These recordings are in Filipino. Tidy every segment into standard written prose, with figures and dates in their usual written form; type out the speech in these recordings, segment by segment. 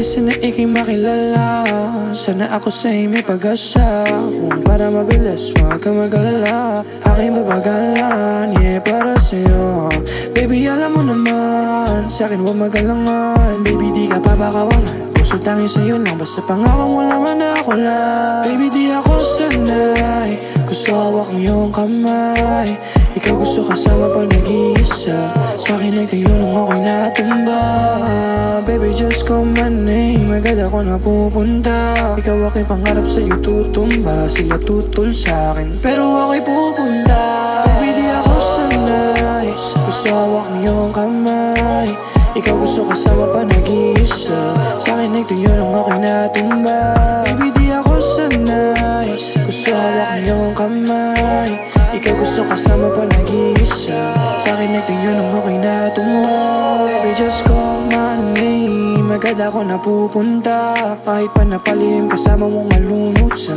sana ika'y makilala. Sana ako sa'yo may pag-asa. Kung para mabilis, huwag ka mag-alala. Aking babagalan, yeah, para sa'yo. Baby, alam mo naman, sa'kin huwag mag-alangan. Baby, di ka papakawalan. Puso tangin sa'yo lang, basta pangako mo naman na ako lang. Baby, di ako sanay, gusto hawak ang iyong kamay. Ikaw gusto kasama pag nag-iisa. Sa'kin nagtayo nung ako'y natumba. Baby, just call my name, agad ako napupunta. Ikaw ako'y pangarap sa'yo tutumba. Sila tutol sa'kin, pero ako'y pupunta. Baby, di ako sanay, gusto hawak ang iyong kamay. Ikaw gusto kasama pa nag-iisa. Sa'kin nagtayo nung ako'y natumba. Baby, di ako sanay, gusto hawak ang iyong kamay. Ikaw gusto kasama pa nag-iisa. Sa'kin nagtayo nung ako'y natumba. Baby, just call my name, agad ako napupunta. Kahit pa napalim, kasama mong malunod sa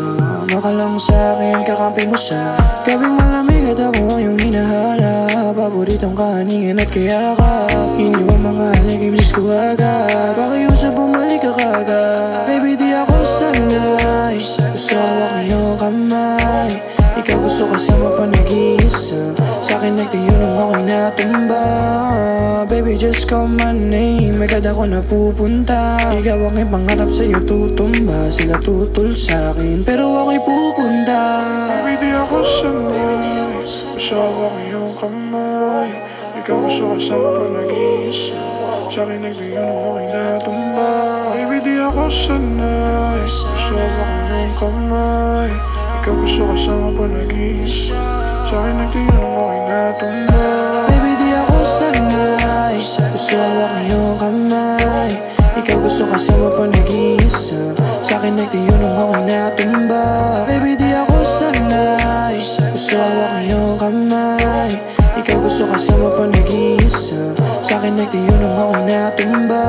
maka lang sa'kin, kakampi mo sa gabing malamig at ako yung hinahanap. Paboritong kahaningan at kayakap. Iniwan mga halik, miss ko agad. Pakiusap bumalik ka kagad. Baby, di ako sanay, gusto hawak ang iyong kamay. Ikaw gusto kasama pa nag-iisa. Sa'kin nagtayo nung ako'y natumba. Baby, just call my name, agad ako napupunta. Ikaw ang pangarap sa'yo tutumba. Sila tutol sa'kin, pero ako'y pupunta. Baby, di ako sanay, gusto hawak ang iyong kamay. Ikaw gusto kasama pa nag-iisa. Sa'kin nagtayo nung ako'y natumba. Baby, di ako sanay, gusto hawak ang iyong kamay. Ikaw gusto kasama pa nag-iisa. Sa'kin nagtayo nung ako'y natumba. Baby, di ako sanay, gusto hawak ang iyong kamay. Ikaw gusto kasama pa nag-iisa. Sa'kin nagtayo nung ako'y natumba. Baby, di ako sanay, gusto hawak ang iyong kamay. Ikaw gusto kasama pa nag-iisa. Sa'kin nagtayo nung ako'y natumba.